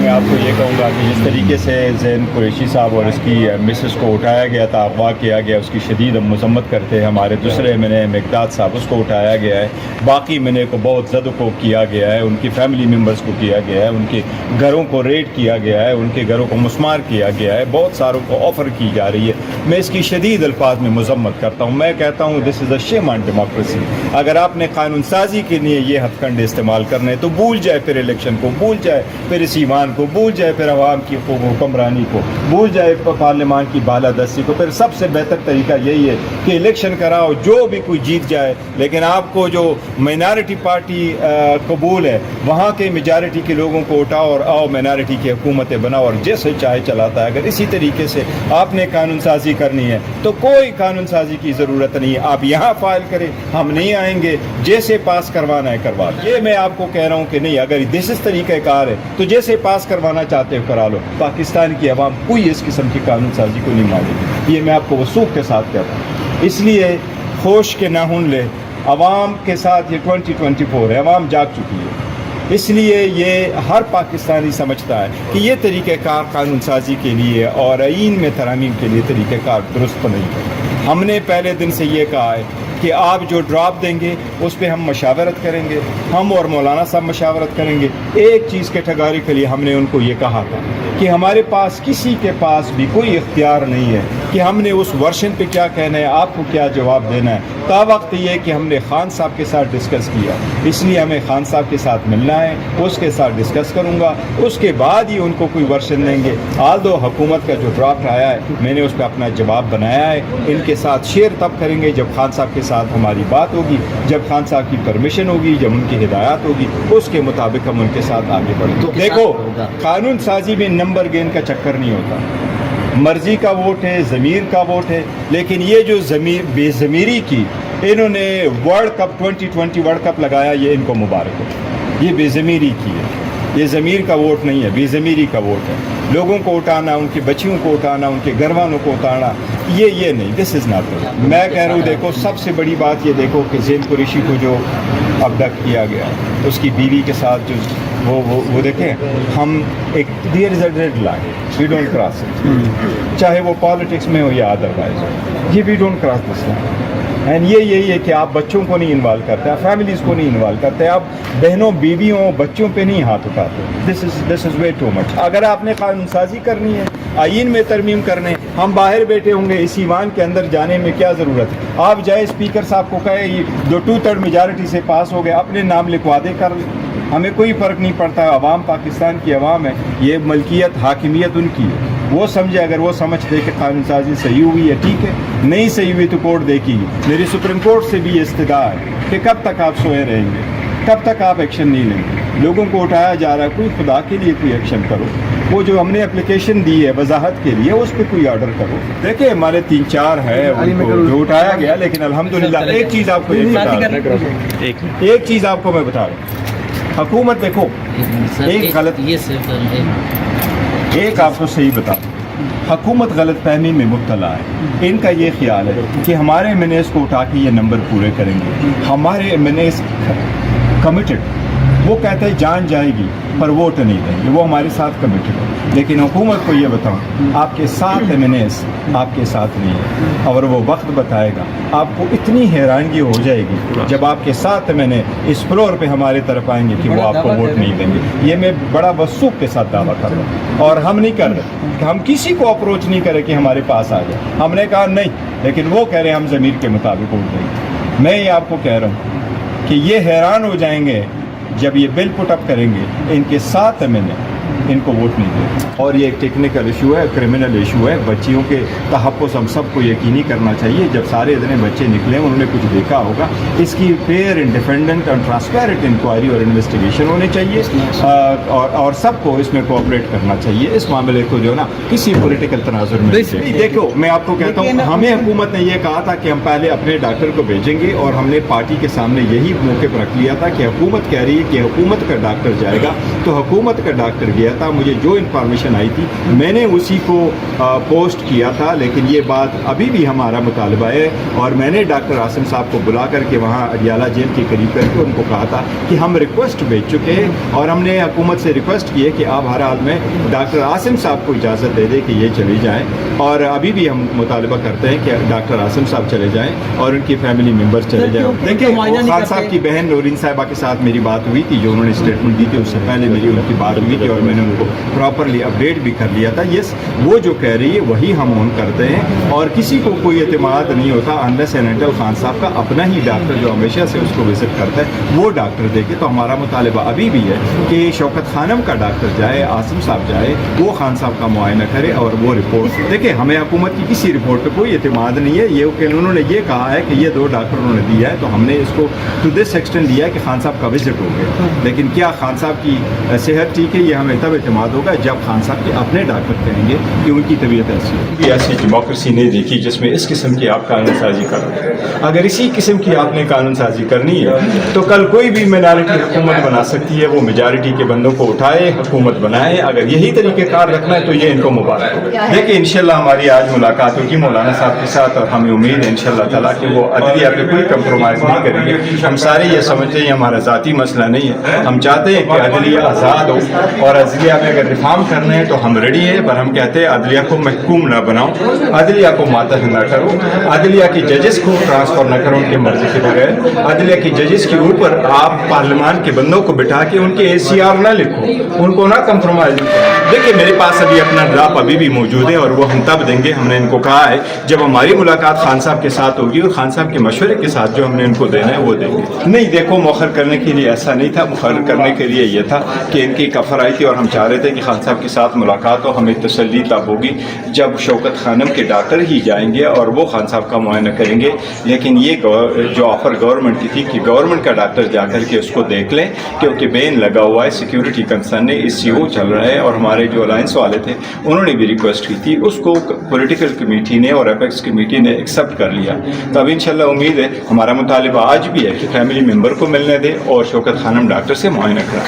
میں آپ کو یہ کہوں گا کہ جس طریقے سے زین قریشی صاحب اور اس کی مسز کو اٹھایا گیا تھا، اغوا کیا گیا، اس کی شدید ہم مذمت کرتے ہیں. ہمارے دوسرے میں نے مقداد صاحب، اس کو اٹھایا گیا ہے. باقی میں نے کو بہت زد کو کیا گیا ہے، ان کی فیملی ممبرس کو کیا گیا ہے، ان کے گھروں کو ریڈ کیا گیا ہے، ان کے گھروں کو مسمار کیا گیا ہے، بہت ساروں کو آفر کی جا رہی ہے. میں اس کی شدید الفاظ میں مذمت کرتا ہوں. میں کہتا ہوں دس از اے شیم آن ڈیموکریسی. اگر آپ نے قانون سازی کے لیے یہ ہتھ کنڈے استعمال کرنے تو بھول جائے پھر الیکشن کو، بھول جائے پھر اس ایمان کو، بھول جائے پھر عوام کی حکمرانی کو، بھول جائے پارلیمان کی بالادستی کو. پھر سب سے بہتر طریقہ یہی ہے کہ الیکشن کراؤ، جو بھی کوئی جیت جائے، لیکن آپ کو جو مائنارٹی پارٹی قبول ہے وہاں کے میجارٹی کے لوگوں کو اٹھاؤ اور آؤ مائنارٹی کی حکومتیں بناؤ اور جیسے چاہے چلاتا ہے. اگر اسی طریقے سے آپ نے قانون سازی کرنی ہے تو کوئی قانون سازی کی ضرورت نہیں ہے. آپ یہاں فائل کریں، ہم نہیں آئیں گے، جیسے پاس کروانا ہے کروا دیں. یہ میں آپ کو کہہ رہا ہوں کہ نہیں، اگر دس اس طریقہ کار ہے تو جیسے پاس کروانا چاہتے ہو کرا لو. پاکستان کی عوام کوئی اس قسم کی قانون سازی کو نہیں مانے گی، یہ میں آپ کو وثوق کے ساتھ کہتا ہوں. اس لیے ہوش کے ناخن لے، عوام کے ساتھ یہ 2024 ہے، عوام جاگ چکی ہے. اس لیے یہ ہر پاکستانی سمجھتا ہے کہ یہ طریقہ کار قانون سازی کے لیے اور آئین میں ترامیم کے لیے طریقہ کار درست نہیں ہے. ہم نے پہلے دن سے یہ کہا ہے کہ آپ جو ڈراپ دیں گے اس پہ ہم مشاورت کریں گے، ہم اور مولانا صاحب مشاورت کریں گے. ایک چیز کیٹیگری کے لیے ہم نے ان کو یہ کہا تھا کہ ہمارے پاس کسی کے پاس بھی کوئی اختیار نہیں ہے کہ ہم نے اس ورشن پہ کیا کہنا ہے، آپ کو کیا جواب دینا ہے. تا وقت یہ کہ ہم نے خان صاحب کے ساتھ ڈسکس کیا، اس لیے ہمیں خان صاحب کے ساتھ ملنا ہے، اس کے ساتھ ڈسکس کروں گا، اس کے بعد ہی ان کو کوئی ورشن دیں گے. آل حکومت کا جو ڈرافٹ آیا ہے میں نے اس پہ اپنا جواب بنایا ہے. ان کے ساتھ شیئر تب کریں گے جب خان صاحب کے ساتھ ہماری بات ہوگی، جب خان صاحب کی پرمیشن ہوگی، جب ان کی ہدایات ہوگی، اس کے مطابق ہم ان کے ساتھ آگے بڑھیں گے. دیکھو، قانون سازی میں نمبر گین کا چکر نہیں ہوتا. مرضی کا ووٹ ہے، ضمیر کا ووٹ ہے، لیکن یہ جو بے ضمیری کی انہوں نے ورلڈ کپ 2020 ورلڈ کپ لگایا، یہ ان کو مبارک ہو. یہ بے ضمیری کی ہے، یہ ضمیر کا ووٹ نہیں ہے، بے ضمیری کا ووٹ ہے. لوگوں کو اٹھانا، ان کی بچیوں کو اٹھانا، ان کے گھر والوں کو اٹھانا، یہ نہیں، دس از ناٹ. میں کہہ رہا ہوں دیکھو، سب سے بڑی بات یہ دیکھو کہ زین قریشی کو جو ابڈکٹ کیا گیا، اس کی بیوی کے ساتھ جو وہ دیکھیں، ہم ایک there is a red line, we don't cross it. چاہے وہ پالیٹکس میں ہو یا ادروائز ہو، یہ we don't cross this line. And یہی ہے کہ آپ بچوں کو نہیں انوالو کرتے، آپ فیملیز کو نہیں انوالو کرتے، آپ بہنوں بیویوں بچوں پہ نہیں ہاتھ اٹھاتے. دس از وے ٹو مچ. اگر آپ نے قانون سازی کرنی ہے، آئین میں ترمیم کرنے، ہم باہر بیٹھے ہوں گے، اس ایوان کے اندر جانے میں کیا ضرورت ہے؟ آپ جائے اسپیکر صاحب کو کہے جو 2/3 میجارٹی سے پاس ہو گیا، اپنے نام لکھوا دے کر لیں. ہمیں کوئی فرق نہیں پڑتا. عوام پاکستان کی عوام ہے، یہ ملکیت حاکمیت ان کی ہے. وہ سمجھے، اگر وہ سمجھ دے کہ قانون سازی صحیح ہوئی ہے ٹھیک ہے، نہیں صحیح ہوئی تو کورٹ دیکھے گی. میری سپریم کورٹ سے بھی یہ استدعا ہے کہ کب تک آپ سوئے رہیں گے، کب تک آپ ایکشن نہیں لیں گے. لوگوں کو اٹھایا جا رہا ہے، کوئی خدا کے لیے کوئی ایکشن کرو. وہ جو ہم نے اپلیکیشن دی ہے وضاحت کے لیے، اس پہ کوئی آرڈر کرو. دیکھیں ہمارے 3-4 ہے جو اٹھایا گیا، لیکن الحمدللہ ایک چیز آپ کو ایک چیز آپ کو میں بتا رہا ہوں. حکومت دیکھو، ایک غلط، ایک آپ کو صحیح بتا، حکومت غلط فہمی میں مبتلا ہے. ان کا یہ خیال ہے کہ ہمارے ایم این ایز کو اٹھا کے یہ نمبر پورے کریں گے. ہمارے ایم این ایز کمیٹڈ، وہ کہتے ہیں جان جائے گی پر ووٹ نہیں دیں گے، وہ ہمارے ساتھ کمیٹڈ ہے. لیکن حکومت کو یہ بتاؤں، آپ کے ساتھ ایم این ایز آپ کے ساتھ نہیں ہے، اور وہ وقت بتائے گا. آپ کو اتنی حیرانگی ہو جائے گی جب آپ کے ساتھ میں نے اس فلور پہ ہمارے طرف آئیں گے کہ وہ آپ کو ووٹ نہیں دیں گے. یہ میں بڑا وثوق کے ساتھ دعویٰ کر رہا ہوں، اور ہم نہیں کر رہے کہ ہم کسی کو اپروچ نہیں کریں کہ ہمارے پاس آ جائے. ہم نے کہا نہیں، لیکن وہ کہہ رہے ہیں ہم ضمیر کے مطابق ووٹ دیں گے. میں یہ آپ کو کہہ رہا ہوں کہ یہ حیران ہو جائیں گے جب یہ بل پٹ اپ کریں گے. ان کے ساتھ میں نے ان کو ووٹ نہیں دیا. اور یہ ایک ٹیکنیکل ایشو ہے، کرمنل ایشو ہے. بچیوں کے تحفظ ہم سب کو یقینی کرنا چاہیے. جب سارے اتنے بچے نکلے انہوں نے کچھ دیکھا ہوگا. اس کی فیئر انڈیپینڈنٹ اور ٹرانسپیرنٹ انکوائری اور انویسٹیگیشن ہونی چاہیے، اور سب کو اس میں کوآپریٹ کرنا چاہیے. اس معاملے کو جو ہے نا کسی پولیٹیکل تناظر میں دیکھو، میں آپ کو کہتا ہوں، ہمیں حکومت نے یہ کہا تھا کہ ہم پہلے اپنے ڈاکٹر کو بھیجیں گے، اور ہم نے پارٹی کے سامنے یہی موقع پر رکھ لیا تھا کہ حکومت کہہ رہی ہے کہ حکومت کا ڈاکٹر جائے گا. تو حکومت کا ڈاکٹر گیا تھا, مجھے جو انفارمیشن آئی تھی میں نے اسی کو پوسٹ کیا تھا. لیکن یہ بات ابھی بھی ہمارا مطالبہ ہے, اور میں نے ڈاکٹر عاصم صاحب کو بلا کر کے وہاں اڈیالہ جیل کے قریب کر کے ان کو کہا تھا کہ ہم ریکویسٹ بھیج چکے ہیں, اور ہم نے حکومت سے ریکویسٹ کی ہے کہ آپ ہر حال میں ڈاکٹر عاصم صاحب کو اجازت دے دیں کہ یہ چلے جائیں. اور ابھی بھی ہم مطالبہ کرتے ہیں کہ ڈاکٹر عاصم صاحب چلے جائیں اور ان کی فیملی ممبرس چلے جائیں. دیکھیں, خان صاحب کی بہن نورین صاحبہ کے ساتھ میری بات ہوئی تھی, جو انہوں نے اسٹیٹمنٹ دی تھی اس سے پہلے میری ان کی بات ہوئی تھی, اور میں نے ان کو پراپرلی اپڈیٹ بھی کر لیا تھا. یس, وہ جو کہہ رہی ہے وہی ہم اون کرتے ہیں, اور کسی کو کوئی اعتماد نہیں ہوتا انلیس اینڈ انٹل خان صاحب کا اپنا ہی ڈاکٹر جو ہمیشہ سے اس کو وزٹ کرتا ہے وہ ڈاکٹر دیکھے. تو ہمارا مطالبہ ابھی بھی ہے کہ شوکت خانم کا ڈاکٹر جائے, عاصم صاحب جائے, وہ خان صاحب کا معائنہ کرے اور وہ رپورٹ دیکھیں. ہمیں حکومت کی کسی رپورٹ پہ کوئی اعتماد نہیں ہے. یہ کہ انہوں نے یہ کہا ہے کہ یہ 2 ڈاکٹر انہوں نے دیا ہے, تو ہم نے اس کو ٹو دس ایکسٹینڈ دیا ہے کہ خان صاحب کا وزٹ ہو گیا. لیکن کیا خان صاحب کی صحت ٹھیک ہے, یہ ہمیں تب اعتماد ہوگا جب خان صاحب کے اپنے ڈاکٹر کہیں گے کہ ان کی طبیعت ایسی ہے. ایسی ڈیموکریسی نہیں دیکھی جس میں اس قسم کی آپ قانون سازی کرو. اگر اسی قسم کی آپ نے قانون سازی کرنی ہے تو کل کوئی بھی مائنارٹی حکومت بنا سکتی ہے, وہ میجارٹی کے بندوں کو اٹھائے حکومت بنائے. اگر یہی طریقہ کار رکھنا ہے تو یہ ان کو مبارک ہو. دیکھیں انشاءاللہ ہماری آج ملاقات ہوگی مولانا صاحب کے ساتھ, اور ہمیں امید ہے انشاءاللہ تعالیٰ کہ وہ عدلیہ پہ کوئی کمپرومائز نہیں کریں گے. ہم سارے یہ سمجھتے ہیں ہمارا ذاتی مسئلہ نہیں ہے, ہم چاہتے ہیں کہ عدلیہ آزاد ہو, اور عدلیہ میں اگر ریفارم کرنے ہیں تو ہم ریڈی ہیں, پر ہم کہتے ہیں عدلیہ کو محکوم نہ بناؤ, عدلیہ کو ماتحت نہ کرو, عدلیہ کی ججز کو ٹرانسفر نہ کرو ان کی مرضی کے بغیر. عدلیہ کی ججز کے اوپر آپ پارلیمان کے بندوں کو بٹھا کے ان کے ACR نہ لکھو, ان کو نہ کمپرومائز کرو. دیکھیں میرے پاس ابھی اپنا ڈرافٹ ابھی بھی موجود ہے, اور وہ ہم تب دیں گے. ہم نے ان کو کہا ہے جب ہماری ملاقات خان صاحب کے ساتھ ہوگی, اور خان صاحب کے مشورے کے ساتھ جو ہم نے ان کو دینا ہے وہ دیں گے. نہیں دیکھو, مؤخر کرنے کے لیے ایسا نہیں تھا, مؤخر کرنے کے لیے یہ تھا کہ ان کی کفر آئی تھی, اور ہم چاہ رہے تھے کہ خان صاحب کے ساتھ ملاقات ہو. ہمیں تسلی تب ہوگی جب شوکت خانم کے ڈاکٹر ہی جائیں گے اور وہ خان صاحب کا معائنہ کریں گے. لیکن یہ جو آفر گورنمنٹ کی تھی کہ گورنمنٹ کا ڈاکٹر جا کر کے اس کو دیکھ لیں, کیونکہ بین لگا ہوا ہے, سیکیورٹی کنسرن ہے, ECO چل رہا ہے, اور ہمارے جو الائنس والے تھے انہوں نے بھی ریکویسٹ کی تھی, اس کو پولیٹیکل کمیٹی نے اور اپیکس کمیٹی نے ایکسیپٹ کر لیا. تو اب انشاءاللہ امید ہے, ہمارا مطالبہ آج بھی ہے کہ فیملی ممبر کو ملنے دیں اور شوکت خانم ڈاکٹر سے معائنہ کریں.